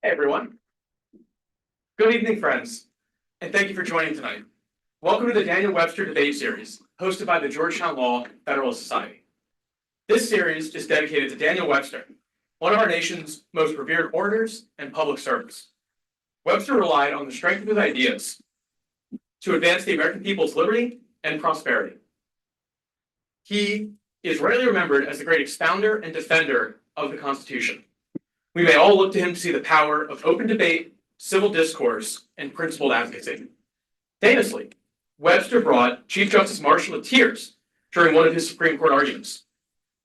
Hey everyone. Good evening, friends, and thank you for joining tonight. Welcome to the Daniel Webster Debate Series, hosted by the Georgetown Law Federalist Society. This series is dedicated to Daniel Webster, one of our nation's most revered orators and public servants. Webster relied on the strength of his ideas to advance the American people's liberty and prosperity. He is rarely remembered as the great expounder and defender of the Constitution. We may all look to him to see the power of open debate, civil discourse, and principled advocacy. Famously, Webster brought Chief Justice Marshall to tears during one of his Supreme Court arguments.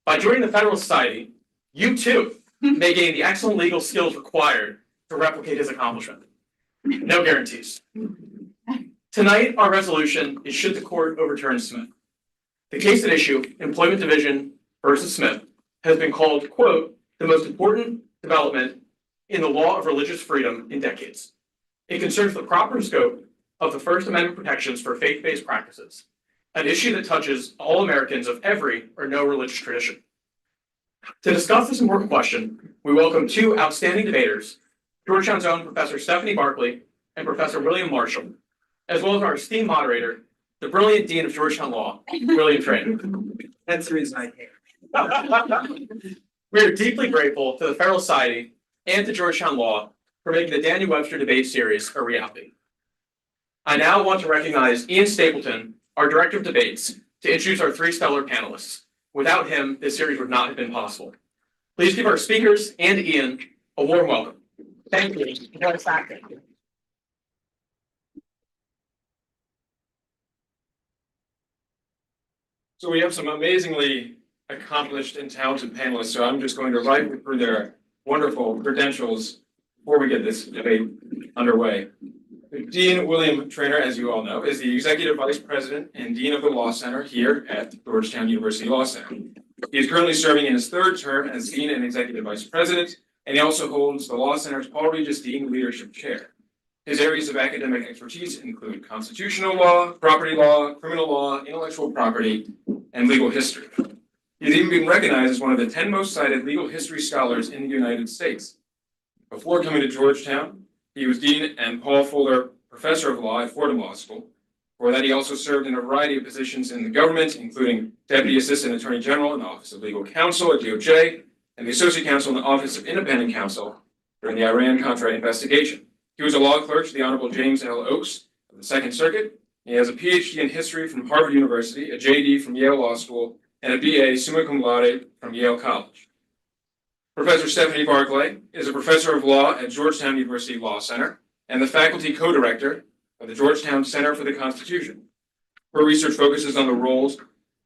By joining the Federalist Society, you too may gain the excellent legal skills required to replicate his accomplishment. No guarantees. Tonight, our resolution is should the court overturn Smith. The case at issue, Employment Division versus Smith, has been called, quote, the most important development in the law of religious freedom in decades. It concerns the proper scope of the First Amendment protections for faith-based practices, an issue that touches all Americans of every or no religious tradition. To discuss this important question, we welcome two outstanding debaters, Georgetown's own Professor Stephanie Barkley and Professor William Marshall, as well as our esteemed moderator, the brilliant Dean of Georgetown Law, William Train. That's the reason I came. We are deeply grateful to the Federalist Society and to Georgetown Law for making the Daniel Webster Debate Series a reality. I now want to recognize Ian Stapleton, our Director of Debates, to introduce our three stellar panelists. Without him, this series would not have been possible. Please give our speakers and Ian a warm welcome. Thank you. So we have some amazingly accomplished and talented panelists, so I'm just going to write through their wonderful credentials before we get this debate underway. Dean William Trainer, as you all know, is the Executive Vice President and Dean of the Law Center here at Georgetown University Law Center. He is currently serving in his third term as Dean and Executive Vice President, and he also holds the Law Center's Paul Regis Dean Leadership Chair. His areas of academic expertise include constitutional law, property law, criminal law, intellectual property, and legal history. He's even been recognized as one of the 10 most cited legal history scholars in the United States. Before coming to Georgetown, he was Dean and Paul Fuller Professor of Law at Fordham Law School. For that, he also served in a variety of positions in the government, including Deputy Assistant Attorney General in the Office of Legal Counsel at DOJ, and the Associate Counsel in the Office of Independent Counsel during the Iran-Contra investigation. He was a law clerk to the Honorable James L. Oakes of the Second Circuit. He has a PhD in history from Harvard University, a JD from Yale Law School, and a BA summa cum laude from Yale College. Professor Stephanie Barkley is a professor of law at Georgetown University Law Center and the faculty co-director of the Georgetown Center for the Constitution. Her research focuses on the roles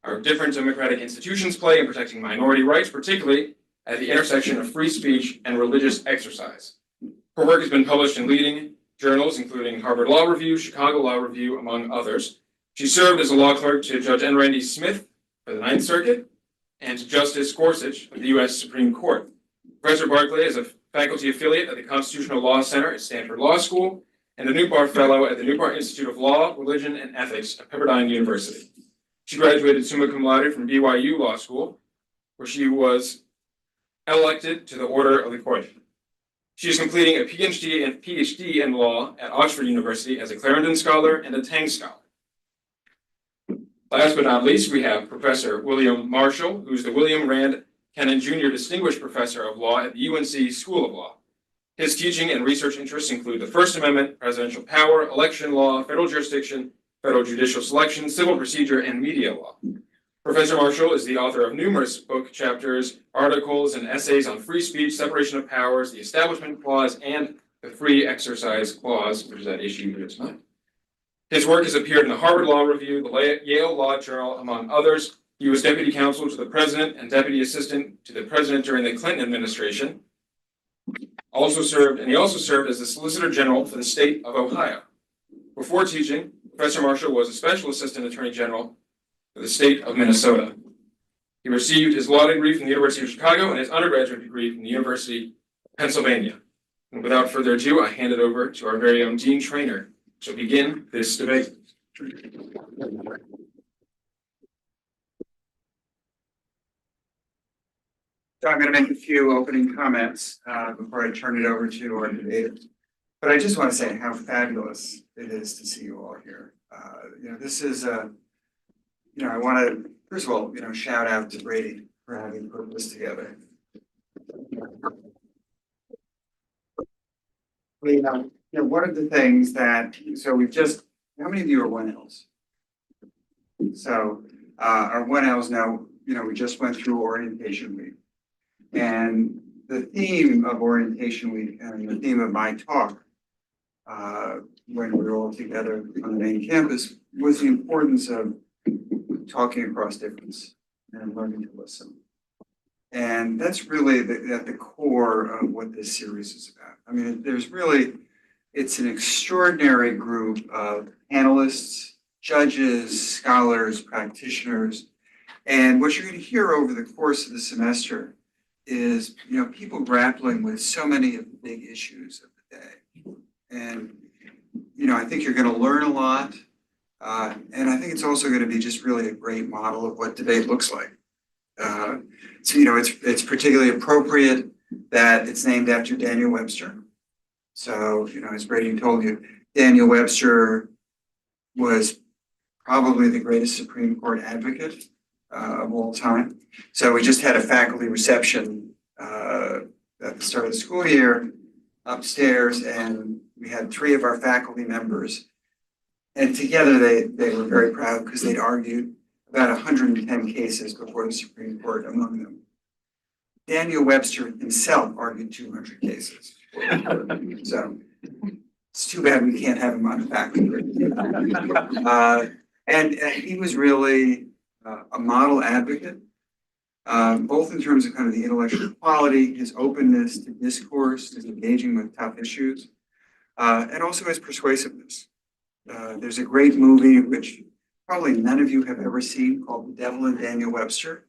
our different democratic institutions play in protecting minority rights, particularly at the intersection of free speech and religious exercise. Her work has been published in leading journals, including Harvard Law Review, Chicago Law Review, among others. She served as a law clerk to Judge N. Randy Smith for the Ninth Circuit and to Justice Gorsuch of the U.S. Supreme Court. Professor Barkley is a faculty affiliate at the Constitutional Law Center at Stanford Law School and a Newpart Fellow at the Newpart Institute of Law, Religion, and Ethics at Pepperdine University. She graduated summa cum laude from BYU Law School, where she was elected to the Order of the Court. She is completing a PhD in law at Oxford University as a Clarendon Scholar and a Tang Scholar. Last but not least, we have Professor William Marshall, who is the William Rand Kennan Jr. Distinguished Professor of Law at the UNC School of Law. His teaching and research interests include the First Amendment, presidential power, election law, federal jurisdiction, federal judicial selection, civil procedure, and media law. Professor Marshall is the author of numerous book chapters, articles, and essays on free speech, separation of powers, the Establishment Clause, and the Free Exercise Clause, which is at issue here tonight. His work has appeared in the Harvard Law Review, the Yale Law Journal, among others. He was deputy counsel to the president and deputy assistant to the president during the Clinton administration. He also served as the Solicitor General for the state of Ohio. Before teaching, Professor Marshall was a special assistant attorney general for the state of Minnesota. He received his law degree from the University of Chicago and his undergraduate degree from the University of Pennsylvania. And without further ado, I hand it over to our very own Dean Trainer to begin this debate. So I'm going to make a few opening comments before I turn it over to our debaters. But I just want to say how fabulous it is to see you all here. This is I want to first of all, shout out to Brady for having put this together. One of the things that we've just how many of you are 1Ls? So our 1Ls now, we just went through orientation week. And the theme of orientation week and the theme of my talk when we were all together on the main campus was the importance of talking across difference and learning to listen. And that's really at the core of what this series is about. I mean, it's an extraordinary group of analysts, judges, scholars, practitioners. And what you're going to hear over the course of the semester is, people grappling with so many of the big issues of the day. And, I think you're going to learn a lot. And I think it's also going to be just really a great model of what debate looks like. It's particularly appropriate that it's named after Daniel Webster. So, as Brady told you, Daniel Webster was probably the greatest Supreme Court advocate of all time. So we just had a faculty reception at the start of the school year upstairs, and we had 3 of our faculty members. And together they were very proud because they'd argued about 110 cases before the Supreme Court, among them. Daniel Webster himself argued 200 cases. So it's too bad we can't have him on the faculty. And he was really a model advocate, both in terms of kind of the intellectual quality, his openness to discourse, his engaging with tough issues, and also his persuasiveness. There's a great movie, which probably none of you have ever seen, called The Devil and Daniel Webster,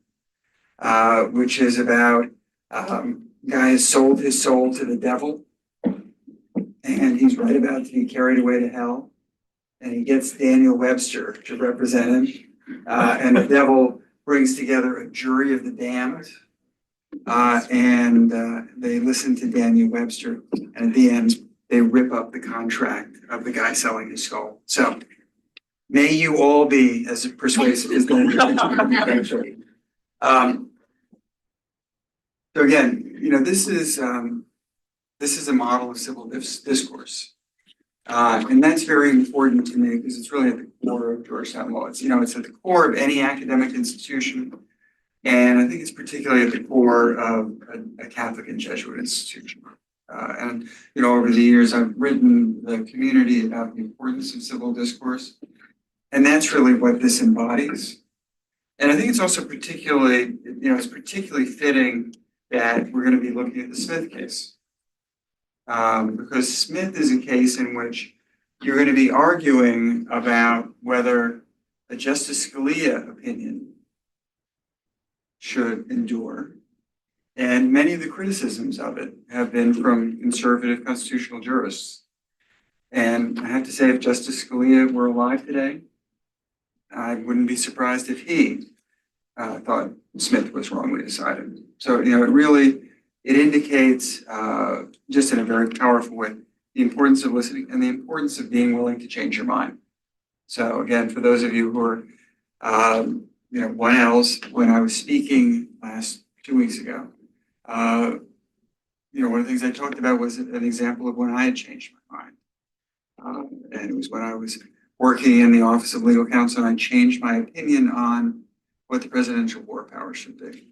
which is about a guy who sold his soul to the devil, and he's right about to be carried away to hell, and he gets Daniel Webster to represent him, and the devil brings together a jury of the damned, and they listen to Daniel Webster, and at the end, they rip up the contract of the guy selling his soul. So may you all be as persuasive as Daniel. So again, this is a model of civil discourse. And that's very important to me because it's really at the core of Georgetown law. It's at the core of any academic institution. And I think it's particularly at the core of a Catholic and Jesuit institution. And over the years, I've written the community about the importance of civil discourse. And that's really what this embodies. And I think it's also particularly fitting that we're going to be looking at the Smith case. Because Smith is a case in which you're going to be arguing about whether a Justice Scalia opinion should endure. And many of the criticisms of it have been from conservative constitutional jurists. And I have to say, if Justice Scalia were alive today, I wouldn't be surprised if he thought Smith was wrongly decided. So, it indicates just in a very powerful way the importance of listening and the importance of being willing to change your mind. So again, for those of you who are 1Ls, when I was speaking last 2 weeks ago, one of the things I talked about was an example of when I had changed my mind. And it was when I was working in the Office of Legal Counsel, and I changed my opinion on what the presidential war power should be.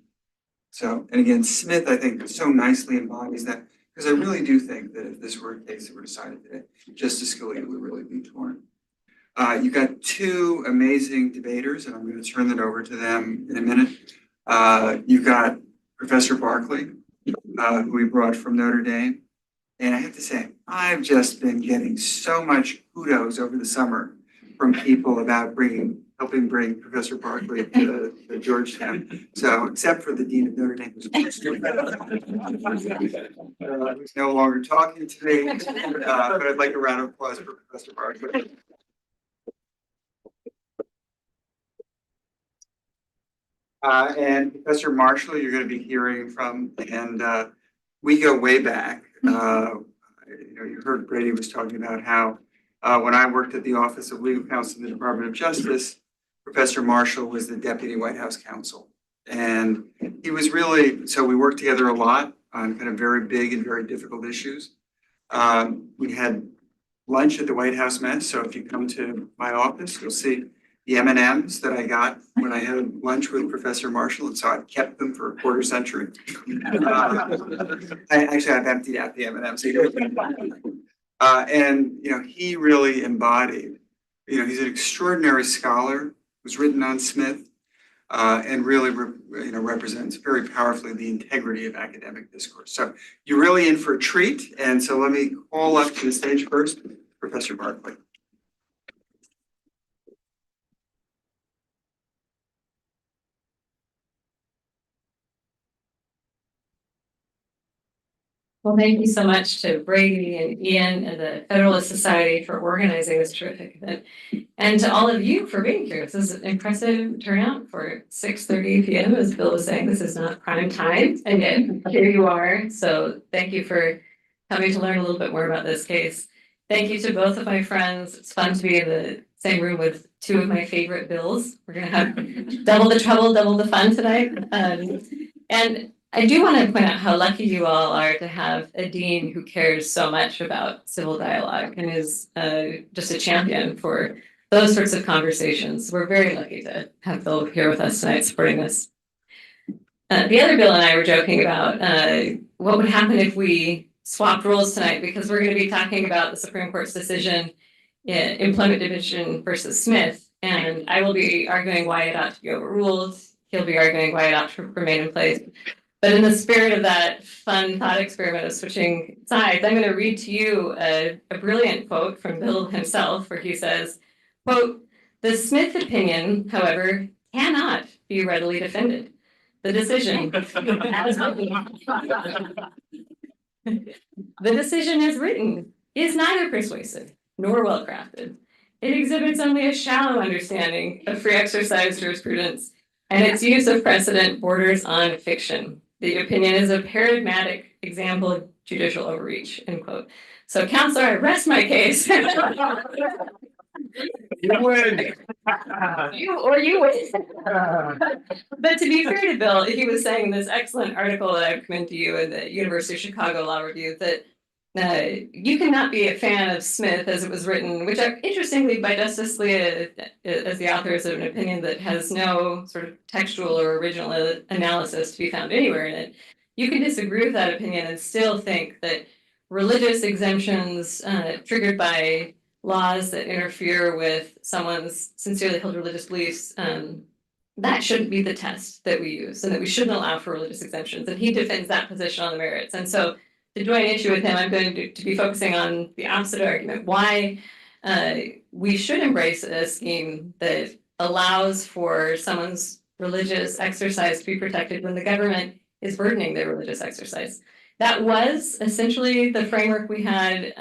So, and again, Smith, I think, so nicely embodies that, because I really do think that if this were a case that were decided today, Justice Scalia would really be torn. You've got 2 amazing debaters, and I'm going to turn that over to them in a minute. You've got Professor Barkley, who we brought from Notre Dame. And I have to say, I've just been getting so much kudos over the summer from people about helping bring Professor Barkley to Georgetown. So, except for the Dean of Notre Dame, who's no longer talking to me, but I'd like a round of applause for Professor Barkley. And Professor Marshall, you're going to be hearing from, and we go way back. You heard Brady was talking about how when I worked at the Office of Legal Counsel in the Department of Justice, Professor Marshall was the Deputy White House Counsel. And he was really, so we worked together a lot on kind of very big and very difficult issues. We had lunch at the White House Mess, so if you come to my office, you'll see the M&Ms that I got when I had lunch with Professor Marshall, and so I've kept them for a quarter century. I've emptied out the M&Ms. And he really embodied. He's an extraordinary scholar who's written on Smith, and really represents very powerfully the integrity of academic discourse. So you're really in for a treat, and so let me call up to the stage first, Professor Barkley. Well, thank you so much to Brady and Ian and the Federalist Society for organizing this terrific event. And to all of you for being here. This is an impressive turnout for 6:30 p.m. As Bill was saying, this is not prime time, and yet here you are. So thank you for coming to learn a little bit more about this case. Thank you to both of my friends. It's fun to be in the same room with two of my favorite bills. We're going to have double the trouble, double the fun tonight. And I do want to point out how lucky you all are to have a dean who cares so much about civil dialogue and is just a champion for those sorts of conversations. We're very lucky to have Bill here with us tonight supporting this. The other Bill and I were joking about what would happen if we swapped roles tonight, because we're going to be talking about the Supreme Court's decision in Employment Division versus Smith, and I will be arguing why it ought to be overruled. He'll be arguing why it ought to remain in place. But in the spirit of that fun thought experiment of switching sides, I'm going to read to you a brilliant quote from Bill himself, where he says, quote, "The Smith opinion, however, cannot be readily defended. The decision, the decision as written is neither persuasive nor well crafted. It exhibits only a shallow understanding of free exercise jurisprudence, and its use of precedent borders on fiction. The opinion is a paradigmatic example of judicial overreach," end quote. So, Counselor, I rest my case. You win. You win. But to be fair to Bill, he was saying in this excellent article that I've commended to you in the University of Chicago Law Review that you cannot be a fan of Smith as it was written, which interestingly by Justice Scalia as the author is of an opinion that has no sort of textual or original analysis to be found anywhere in it. You can disagree with that opinion and still think that religious exemptions triggered by laws that interfere with someone's sincerely held religious beliefs, that shouldn't be the test that we use, and that we shouldn't allow for religious exemptions. And he defends that position on the merits. And so to join issue with him, I'm going to be focusing on the opposite argument, why we should embrace a scheme that allows for someone's religious exercise to be protected when the government is burdening their religious exercise. That was essentially the framework we had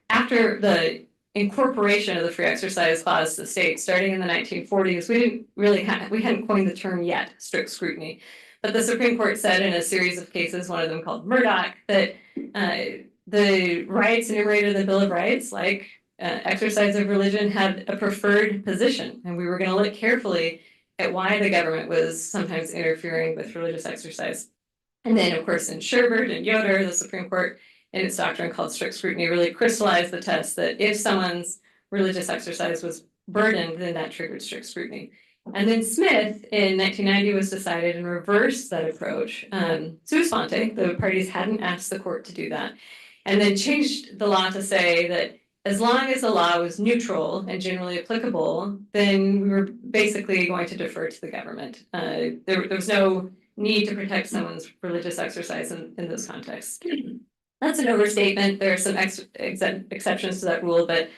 after the incorporation of the free exercise clause to the state, starting in the 1940s. We hadn't coined the term yet, strict scrutiny. But the Supreme Court said in a series of cases, one of them called Murdoch, that the rights enumerated in the Bill of Rights, like exercise of religion, had a preferred position. And we were going to look carefully at why the government was sometimes interfering with religious exercise. And then, of course, in Sherbert and Yoder, the Supreme Court, in its doctrine called strict scrutiny, really crystallized the test that if someone's religious exercise was burdened, then that triggered strict scrutiny. And then Smith in 1990 was decided and reversed that approach. Sua sponte, the parties hadn't asked the court to do that, and then changed the law to say that as long as the law was neutral and generally applicable, then we were basically going to defer to the government. There was no need to protect someone's religious exercise in those contexts. That's an overstatement. There are some exceptions to that rule, but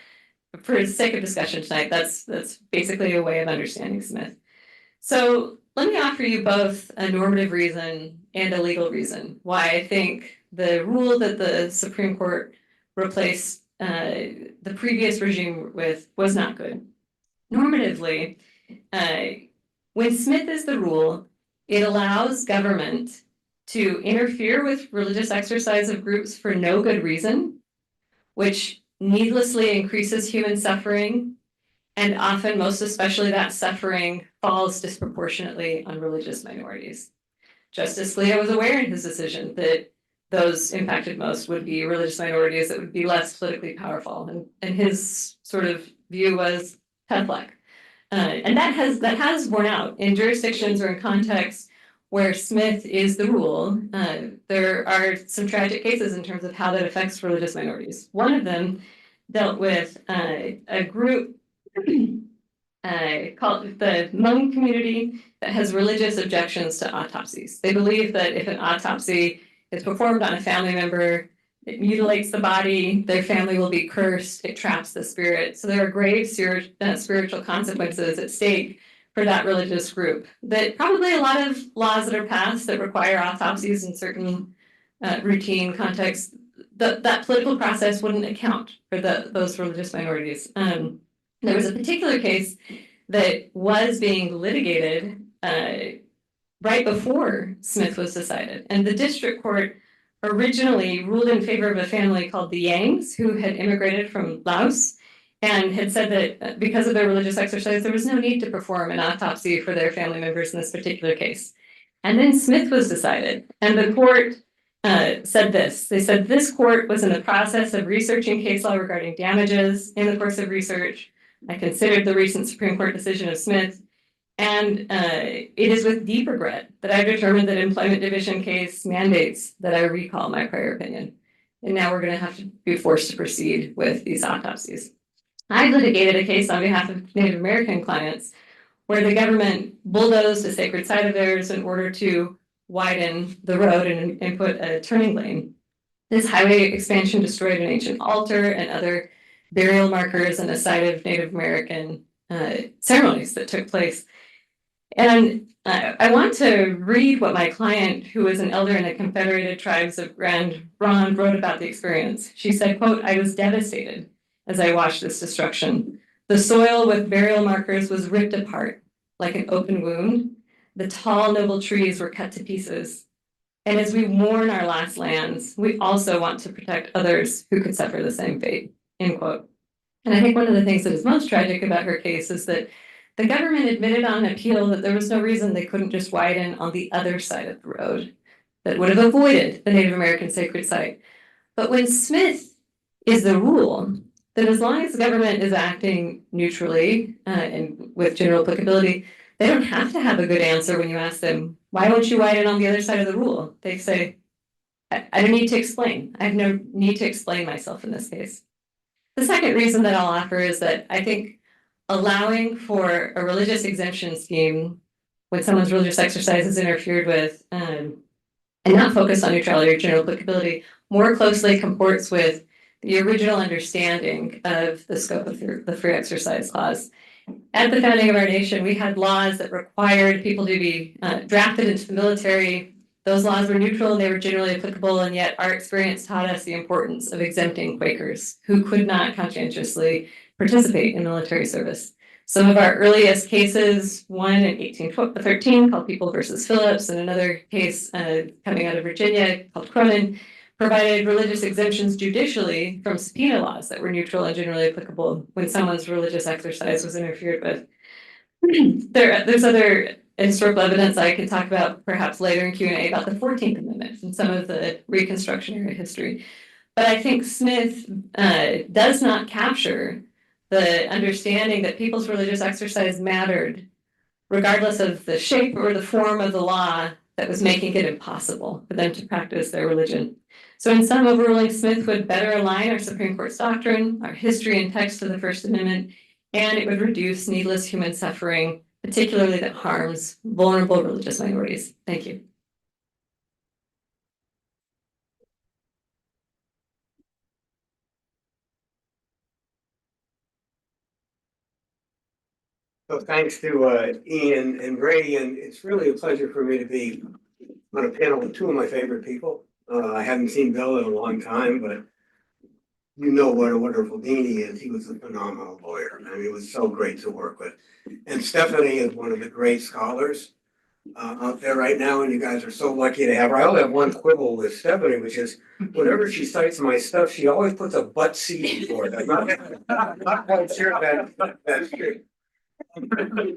for the sake of discussion tonight, that's basically a way of understanding Smith. So let me offer you both a normative reason and a legal reason why I think the rule that the Supreme Court replaced the previous regime with was not good. Normatively, When Smith is the rule, it allows government to interfere with religious exercise of groups for no good reason, which needlessly increases human suffering, and often, most especially, that suffering falls disproportionately on religious minorities. Justice Scalia was aware in his decision that those impacted most would be religious minorities that would be less politically powerful. And his sort of view was tough luck. And that has borne out in jurisdictions or in contexts where Smith is the rule. There are some tragic cases in terms of how that affects religious minorities. One of them dealt with a group called the Hmong community that has religious objections to autopsies. They believe that if an autopsy is performed on a family member, it mutilates the body, their family will be cursed, it traps the spirit. So there are grave spiritual consequences at stake for that religious group. That probably a lot of laws that are passed that require autopsies in certain routine contexts, that political process wouldn't account for those religious minorities. There was a particular case that was being litigated right before Smith was decided. And the district court originally ruled in favor of a family called the Yangs, who had immigrated from Laos and had said that because of their religious exercise, there was no need to perform an autopsy for their family members in this particular case. And then Smith was decided, and the court said this. They said this court was in the process of researching case law regarding damages. In the course of research, I considered the recent Supreme Court decision of Smith, and it is with deep regret that I determined that employment division case mandates that I recall my prior opinion. And now we're going to have to be forced to proceed with these autopsies. I litigated a case on behalf of Native American clients where the government bulldozed a sacred site of theirs in order to widen the road and put a turning lane. This highway expansion destroyed an ancient altar and other burial markers and a site of Native American ceremonies that took place. And I want to read what my client, who was an elder in the Confederated Tribes of Grand Ronde, wrote about the experience. She said, quote, "I was devastated as I watched this destruction. The soil with burial markers was ripped apart like an open wound. The tall, noble trees were cut to pieces. And as we mourn our last lands, we also want to protect others who could suffer the same fate," end quote. And I think one of the things that is most tragic about her case is that the government admitted on appeal that there was no reason they couldn't just widen on the other side of the road that would have avoided the Native American sacred site. But when Smith is the rule, that as long as the government is acting neutrally and with general applicability, they don't have to have a good answer when you ask them, why won't you widen on the other side of the rule? They say, I don't need to explain. I have no need to explain myself in this case. The second reason that I'll offer is that I think allowing for a religious exemption scheme when someone's religious exercise is interfered with and not focused on neutrality or general applicability more closely comports with the original understanding of the scope of the Free Exercise Clause. At the founding of our nation, we had laws that required people to be drafted into the military. Those laws were neutral and they were generally applicable, and yet our experience taught us the importance of exempting Quakers who could not conscientiously participate in military service. Some of our earliest cases, one in 1813 called People versus Phillips, and another case coming out of Virginia called Cronin, provided religious exemptions judicially from subpoena laws that were neutral and generally applicable when someone's religious exercise was interfered with. There's other historical evidence I could talk about perhaps later in Q&A about the 14th Amendment and some of the Reconstruction era history. But I think Smith does not capture the understanding that people's religious exercise mattered, regardless of the shape or the form of the law that was making it impossible for them to practice their religion. So in sum, overruling Smith would better align our Supreme Court's doctrine, our history and text to the First Amendment, and it would reduce needless human suffering, particularly that harms vulnerable religious minorities. Thank you. So thanks to Ian and Brady, and it's really a pleasure for me to be on a panel with two of my favorite people. I haven't seen Bill in a long time, but you know what a wonderful dean he is. He was a phenomenal lawyer. I mean, it was so great to work with. And Stephanie is one of the great scholars out there right now, and you guys are so lucky to have her. I only have one quibble with Stephanie, which is whenever she cites my stuff, she always puts a but C before it. I'm not quite sure that's true.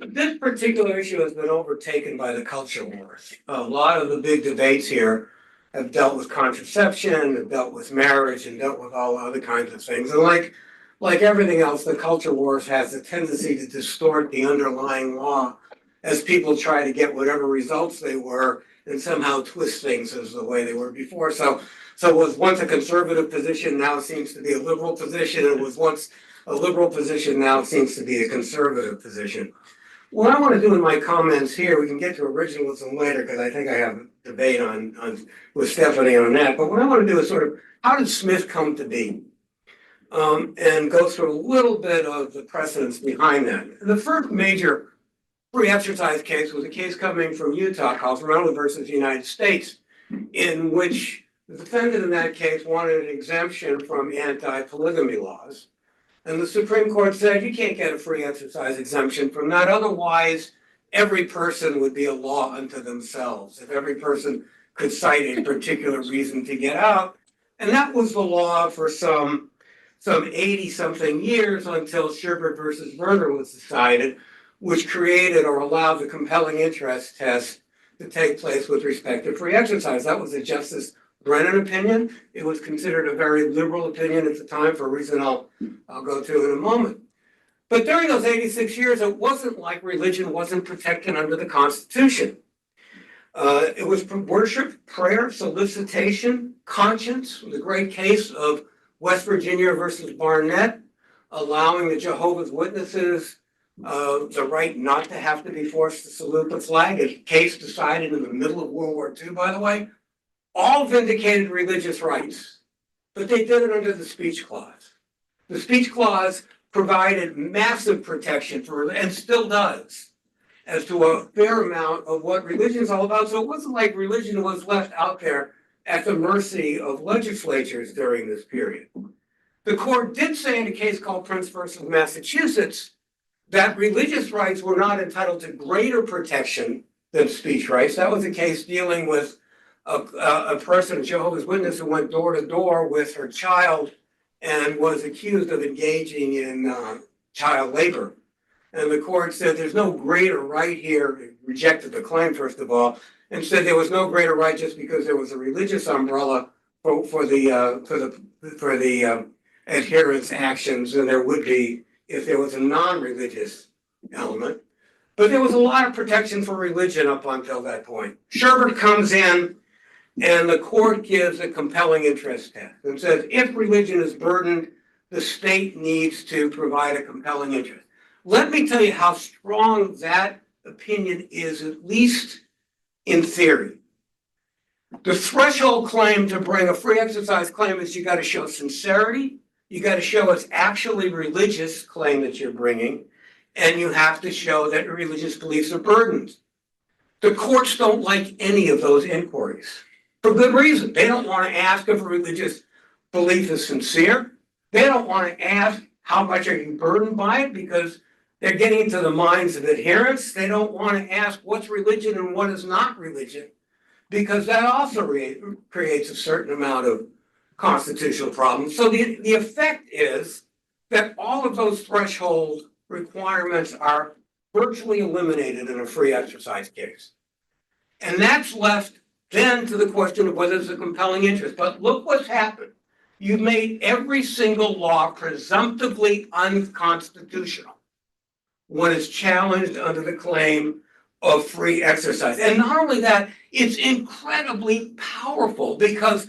This particular issue has been overtaken by the culture wars. A lot of the big debates here have dealt with contraception, have dealt with marriage, and dealt with all other kinds of things. And like everything else, the culture wars has a tendency to distort the underlying law as people try to get whatever results they were and somehow twist things as the way they were before. So it was once a conservative position, now seems to be a liberal position. It was once a liberal position, now seems to be a conservative position. What I want to do in my comments here, we can get to originalism later because I think I have a debate on with Stephanie on that. But what I want to do is sort of how did Smith come to be? And go through a little bit of the precedents behind that. The first major free exercise case was a case coming from Utah called Reynolds versus United States, in which the defendant in that case wanted an exemption from anti-polygamy laws. And the Supreme Court said, you can't get a free exercise exemption from that. Otherwise, every person would be a law unto themselves. If every person could cite a particular reason to get out. And that was the law for some 80-something years until Sherbert versus Werner was decided, which created or allowed the compelling interest test to take place with respect to free exercise. That was a Justice Brennan opinion. It was considered a very liberal opinion at the time for a reason I'll go to in a moment. But during those 86 years, it wasn't like religion wasn't protected under the Constitution. It was worship, prayer, solicitation, conscience, the great case of West Virginia versus Barnett, allowing the Jehovah's Witnesses the right not to have to be forced to salute the flag, a case decided in the middle of World War II, by the way, all vindicated religious rights, but they did it under the speech clause. The speech clause provided massive protection for, and still does, as to a fair amount of what religion is all about. So it wasn't like religion was left out there at the mercy of legislatures during this period. The court did say in a case called Prince versus Massachusetts that religious rights were not entitled to greater protection than speech rights. That was a case dealing with a person, a Jehovah's Witness, who went door to door with her child and was accused of engaging in child labor. And the court said there's no greater right here. It rejected the claim, first of all, and said there was no greater right just because there was a religious umbrella for the adherence actions than there would be if there was a non-religious element. But there was a lot of protection for religion up until that point. Sherbert comes in and the court gives a compelling interest test and says if religion is burdened, the state needs to provide a compelling interest. Let me tell you how strong that opinion is, at least in theory. The threshold claim to bring a free exercise claim is you got to show sincerity, you got to show it's actually religious claim that you're bringing, and you have to show that religious beliefs are burdened. The courts don't like any of those inquiries for good reason. They don't want to ask if a religious belief is sincere. They don't want to ask how much are you burdened by it because they're getting into the minds of adherents. They don't want to ask what's religion and what is not religion because that also creates a certain amount of constitutional problems. So the effect is that all of those threshold requirements are virtually eliminated in a free exercise case. And that's left then to the question of whether there's a compelling interest. But look what's happened. You've made every single law presumptively unconstitutional when it's challenged under the claim of free exercise. And not only that, it's incredibly powerful because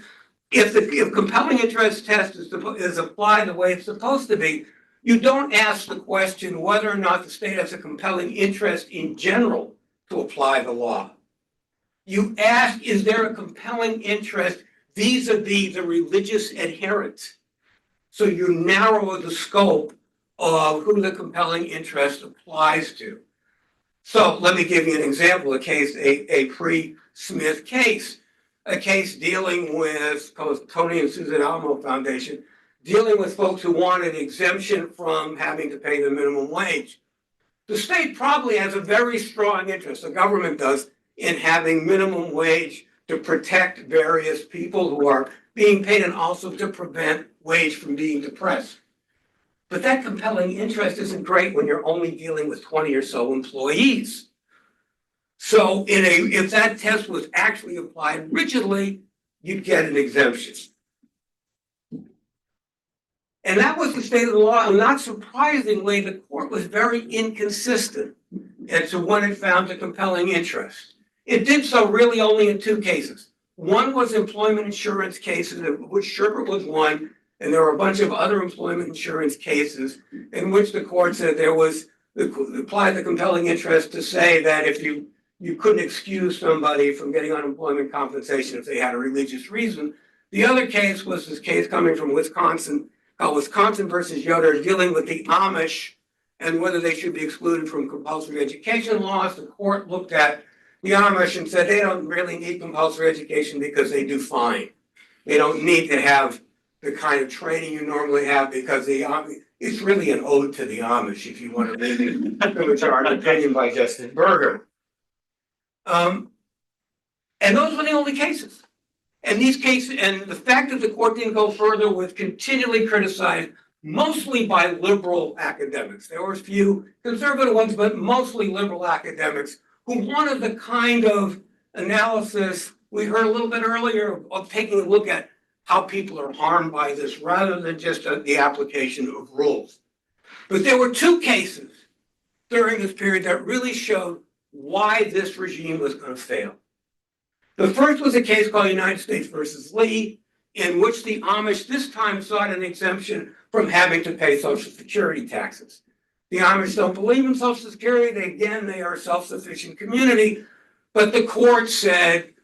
if the compelling interest test is applied the way it's supposed to be, you don't ask the question whether or not the state has a compelling interest in general to apply the law. You ask, is there a compelling interest vis-a-vis the religious adherents? So you narrow the scope of who the compelling interest applies to. So let me give you an example, a pre-Smith case, a case dealing with Tony and Susan Alamo Foundation, dealing with folks who wanted exemption from having to pay the minimum wage. The state probably has a very strong interest, the government does, in having minimum wage to protect various people who are being paid and also to prevent wage from being depressed. But that compelling interest isn't great when you're only dealing with 20 or so employees. So if that test was actually applied rigidly, you'd get an exemption. And that was the state of the law, and not surprisingly, the court was very inconsistent as to when it found a compelling interest. It did so really only in two cases. One was employment insurance cases, of which Sherbert was one, and there were a bunch of other employment insurance cases in which the court said there was applied the compelling interest to say that if you couldn't excuse somebody from getting unemployment compensation if they had a religious reason. The other case was this case coming from Wisconsin, Wisconsin versus Yoder, dealing with the Amish and whether they should be excluded from compulsory education laws. The court looked at the Amish and said they don't really need compulsory education because they do fine. They don't need to have the kind of training you normally have because it's really an ode to the Amish, if you want to read the majority opinion by Justin Berger. And those were the only cases. And these cases, and the fact that the court didn't go further was continually criticized, mostly by liberal academics. There were a few conservative ones, but mostly liberal academics who wanted the kind of analysis we heard a little bit earlier of taking a look at how people are harmed by this rather than just the application of rules. But there were two cases during this period that really showed why this regime was going to fail. The first was a case called United States versus Lee, in which the Amish this time sought an exemption from having to pay Social Security taxes. The Amish don't believe in Social Security. They are a self-sufficient community, but the court said,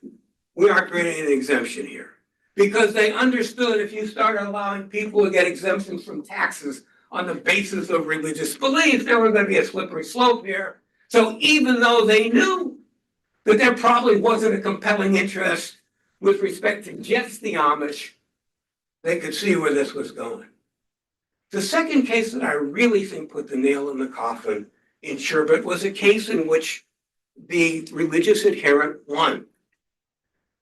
we aren't creating an exemption here. Because they understood if you started allowing people to get exemptions from taxes on the basis of religious belief, there was going to be a slippery slope here. So even though they knew that there probably wasn't a compelling interest with respect to just the Amish, they could see where this was going. The second case that I really think put the nail in the coffin in Sherbert was a case in which the religious adherent won.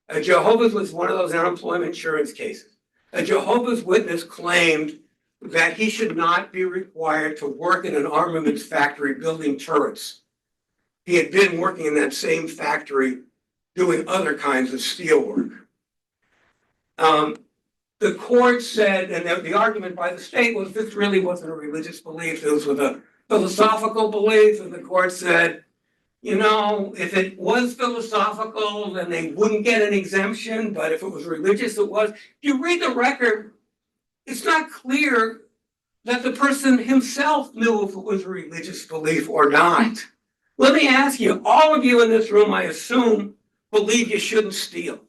A Jehovah's was one of those unemployment insurance cases. A Jehovah's Witness claimed that he should not be required to work in an armaments factory building turrets. He had been working in that same factory doing other kinds of steel work. The court said, and the argument by the state was this really wasn't a religious belief, it was with a philosophical belief, and the court said, you know, if it was philosophical, then they wouldn't get an exemption, but if it was religious, it was. If you read the record, it's not clear that the person himself knew if it was a religious belief or not. Let me ask you, all of you in this room, I assume, believe you shouldn't steal.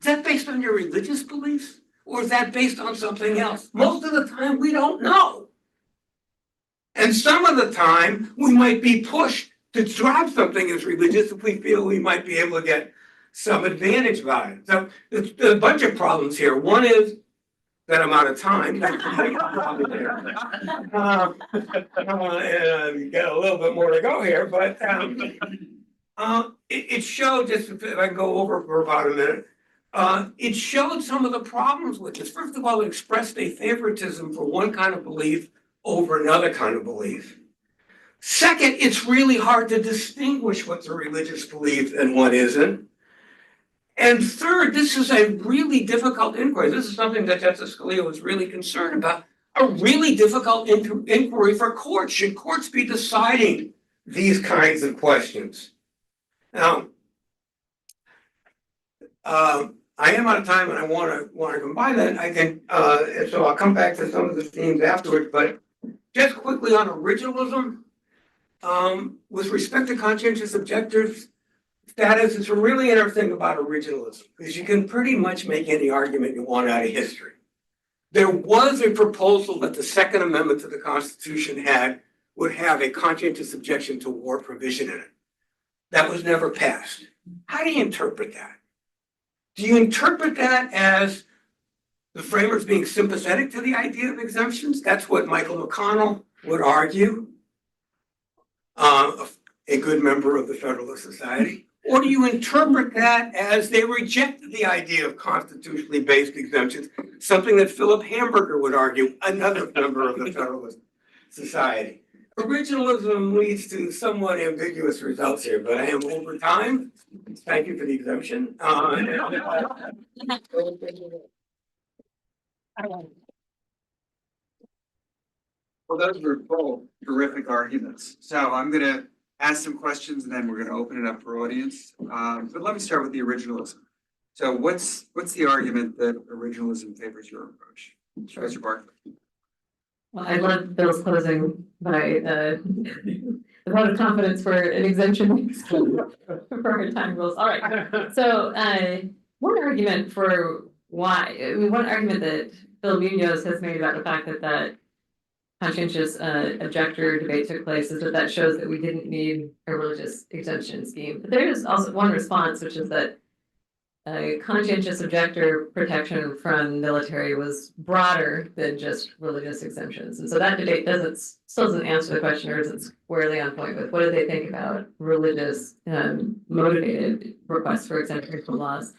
Is that based on your religious beliefs? Or is that based on something else? Most of the time, we don't know. And some of the time, we might be pushed to drop something as religious if we feel we might be able to get some advantage by it. So there's a bunch of problems here. One is that I'm out of time. You got a little bit more to go here, but it showed, just if I can go over for about a minute, it showed some of the problems with this. First of all, it expressed a favoritism for one kind of belief over another kind of belief. Second, it's really hard to distinguish what's a religious belief and what isn't. And third, this is a really difficult inquiry. This is something that Justice Scalia was really concerned about. A really difficult inquiry for courts. Should courts be deciding these kinds of questions? Now, I am out of time, and I want to combine that. I can, so I'll come back to some of the themes afterwards. But just quickly on originalism, with respect to conscientious objectors status, it's really interesting about originalism because you can pretty much make any argument you want out of history. There was a proposal that the Second Amendment to the Constitution would have a conscientious objection to war provision in it. That was never passed. How do you interpret that? Do you interpret that as the framers being sympathetic to the idea of exemptions? That's what Michael McConnell would argue. A good member of the Federalist Society. Or do you interpret that as they rejected the idea of constitutionally based exemptions, something that Philip Hamburger would argue, another member of the Federalist Society? Originalism leads to somewhat ambiguous results here, but I am over time. Thank you for the exemption. Well, those were both terrific arguments. So I'm gonna ask some questions and then we're gonna open it up for audience. But let me start with the originalism. So what's the argument that originalism favors your approach? Professor Barkley. Well, I love Bill's closing by the vote of confidence for an exemption for our time rules. All right. So one argument for why, one argument that Bill Munoz has made about the fact that that conscientious objector debate took place is that shows that we didn't need a religious exemption scheme. But there is also one response, which is that conscientious objector protection from military was broader than just religious exemptions. And so that debate still doesn't answer the question, or isn't squarely on point with what do they think about religious motivated requests for exemption from laws.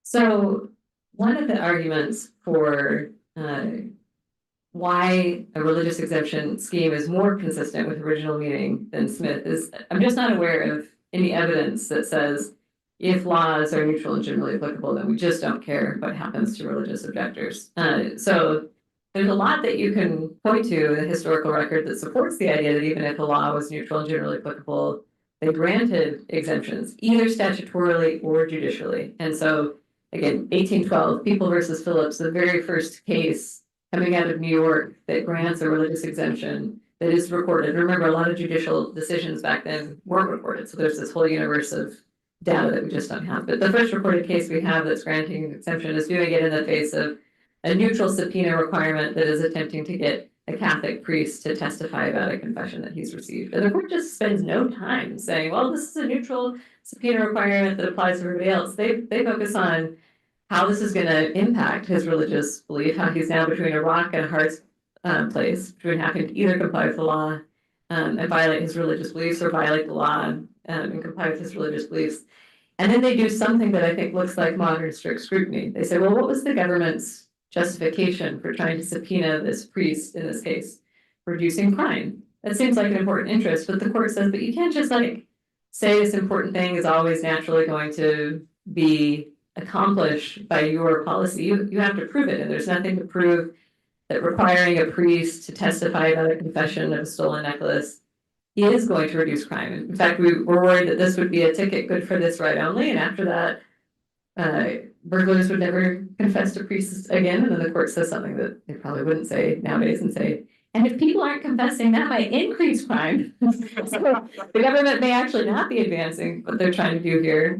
So one of the arguments for why a religious exemption scheme is more consistent with original meaning than Smith is, I'm just not aware of any evidence that says if laws are neutral and generally applicable, then we just don't care what happens to religious objectors. So there's a lot that you can point to in the historical record that supports the idea that even if a law was neutral and generally applicable, they granted exemptions, either statutorily or judicially. And so, again, 1812, People versus Phillips, the very first case coming out of New York that grants a religious exemption that is recorded. Remember, a lot of judicial decisions back then weren't recorded. So there's this whole universe of data that we just don't have. But the first reported case we have that's granting an exemption is doing it in the face of a neutral subpoena requirement that is attempting to get a Catholic priest to testify about a confession that he's received. And the court just spends no time saying, well, this is a neutral subpoena requirement that applies to everybody else. They focus on how this is going to impact his religious belief, how he's now between a rock and a hard place, between having to either comply with the law and violate his religious beliefs, or violate the law and comply with his religious beliefs. And then they do something that I think looks like modern strict scrutiny. They say, well, what was the government's justification for trying to subpoena this priest in this case? Reducing crime. That seems like an important interest, but the court says, but you can't just say this important thing is always naturally going to be accomplished by your policy. You have to prove it, and there's nothing to prove that requiring a priest to testify about a confession of a stolen necklace is going to reduce crime. In fact, we were worried that this would be a ticket good for this right only, and after that, burglars would never confess to priests again. And then the court says something that they probably wouldn't say nowadays and say, and if people aren't confessing, that might increase crime. So the government may actually not be advancing what they're trying to do here.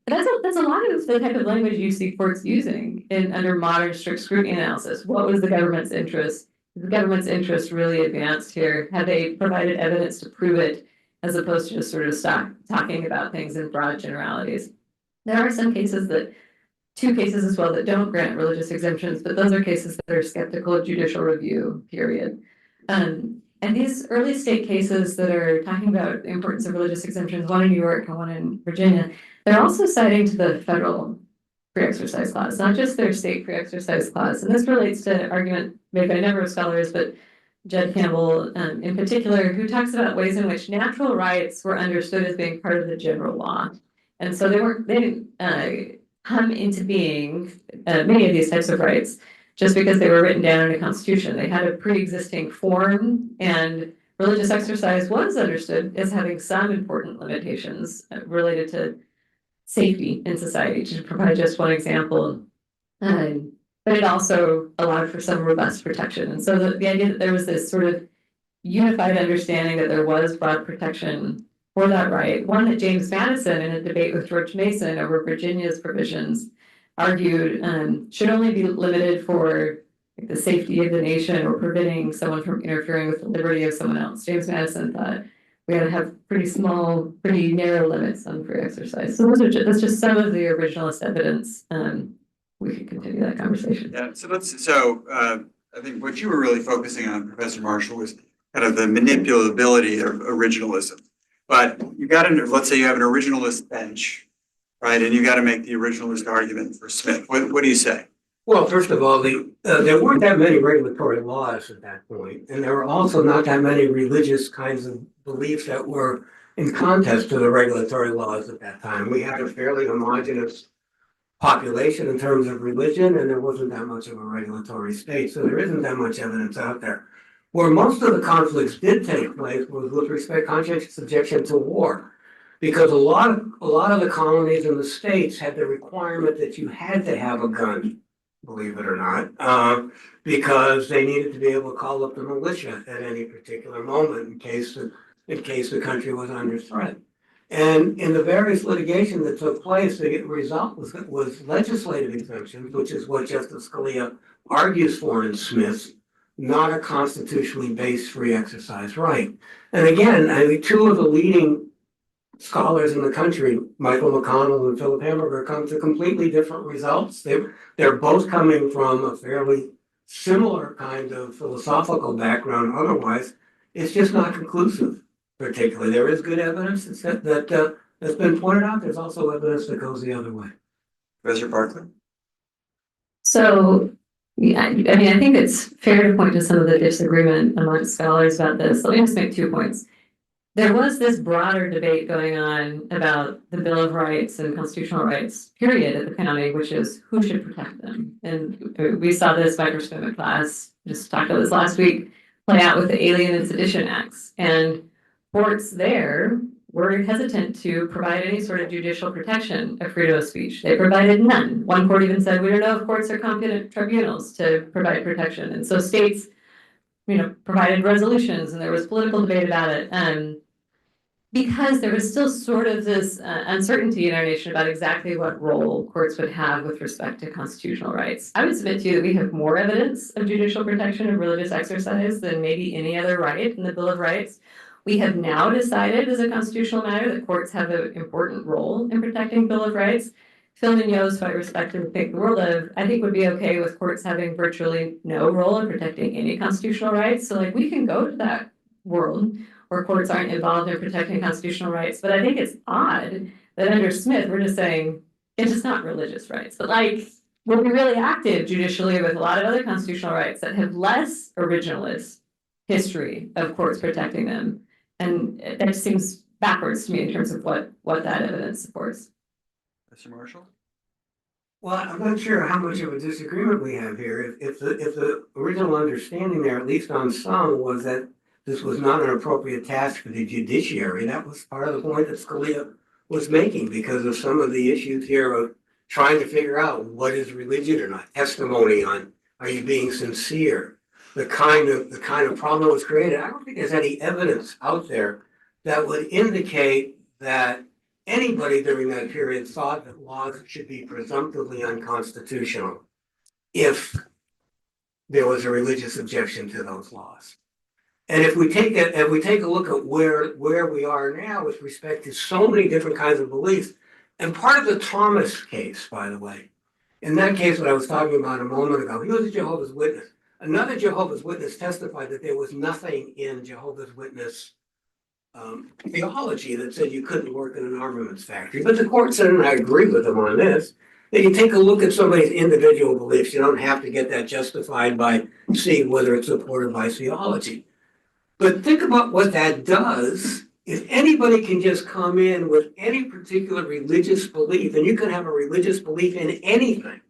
That's a lot of the type of language you see courts using under modern strict scrutiny analysis. What was the government's interest? Is the government's interest really advanced here? Have they provided evidence to prove it, as opposed to just sort of stop talking about things in broad generalities? There are some cases two cases as well that don't grant religious exemptions, but those are cases that are skeptical of judicial review, period. And these early state cases that are talking about the importance of religious exemptions, one in New York and one in Virginia, they're also citing to the federal free exercise clause, not just their state free exercise clause. And this relates to an argument made by a number of scholars, but Judd Campbell in particular, who talks about ways in which natural rights were understood as being part of the general law. And so they didn't come into being, many of these types of rights, just because they were written down in a constitution. They had a pre-existing form, and religious exercise was understood as having some important limitations related to safety in society. To provide just one example, but it also allowed for some robust protection. And so the idea that there was this sort of unified understanding that there was broad protection for that right, one that James Madison, in a debate with George Mason over Virginia's provisions, argued should only be limited for the safety of the nation or preventing someone from interfering with the liberty of someone else. James Madison thought we had to have pretty small, pretty narrow limits on free exercise. So that's just some of the originalist evidence we could continue that conversation. Yeah, I think what you were really focusing on, Professor Marshall, was kind of the manipulability of originalism. But you got to, let's say you have an originalist bench, right? And you got to make the originalist argument for Smith. What do you say? Well, first of all, there weren't that many regulatory laws at that point, and there were also not that many religious kinds of beliefs that were in contest to the regulatory laws at that time. We had a fairly homogeneous population in terms of religion, and there wasn't that much of a regulatory state, so there isn't that much evidence out there. Where most of the conflicts did take place was with respect conscientious objection to war, because a lot of the colonies in the states had the requirement that you had to have a gun, believe it or not, because they needed to be able to call up the militia at any particular moment in case the country was under threat. And in the various litigation that took place, the result was legislative exemptions, which is what Justice Scalia argues for in Smith, not a constitutionally based free exercise right. And again, I mean, two of the leading scholars in the country, Michael McConnell and Philip Hamburger, come to completely different results. They're both coming from a fairly similar kind of philosophical background. Otherwise, it's just not conclusive. Particularly, there is good evidence that's been pointed out. There's also evidence that goes the other way. Professor Barkley? So, yeah, I mean, I think it's fair to point to some of the disagreement amongst scholars about this. Let me just make 2 points. There was this broader debate going on about the Bill of Rights and constitutional rights, period, at the county, which is who should protect them. And we saw this microscopic class, just talked about this last week, play out with the Alien and Sedition Acts. And courts there were hesitant to provide any sort of judicial protection of freedom of speech. They provided none. One court even said, we don't know if courts are competent tribunals to provide protection. And so states, provided resolutions, and there was political debate about it. Because there was still sort of this uncertainty in our nation about exactly what role courts would have with respect to constitutional rights. I would submit to you that we have more evidence of judicial protection of religious exercise than maybe any other right in the Bill of Rights. We have now decided as a constitutional matter that courts have an important role in protecting Bill of Rights. Phil Mignot's, who I respect and think the world of, I think would be okay with courts having virtually no role in protecting any constitutional rights. So like we can go to that world where courts aren't involved in protecting constitutional rights. But I think it's odd that under Smith, we're just saying it's just not religious rights. But like we'll be really active judicially with a lot of other constitutional rights that have less originalist history of courts protecting them. And that seems backwards to me in terms of what that evidence supports. Mr. Marshall? Well, I'm not sure how much of a disagreement we have here. If the original understanding there, at least on some, was that this was not an appropriate task for the judiciary, that was part of the point that Scalia was making because of some of the issues here of trying to figure out what is religion or not, testimony on, are you being sincere? The kind of problem that was created. I don't think there's any evidence out there that would indicate that anybody during that period thought that laws should be presumptively unconstitutional if there was a religious objection to those laws. And if we take a look at where we are now with respect to so many different kinds of beliefs, and part of the Thomas case, by the way, in that case, what I was talking about a moment ago, he was a Jehovah's Witness. Another Jehovah's Witness testified that there was nothing in Jehovah's Witness theology that said you couldn't work in an armaments factory. But the court said, and I agree with them on this, that you take a look at somebody's individual beliefs. You don't have to get that justified by seeing whether it's supported by theology. But think about what that does. If anybody can just come in with any particular religious belief, and you can have a religious belief in anything,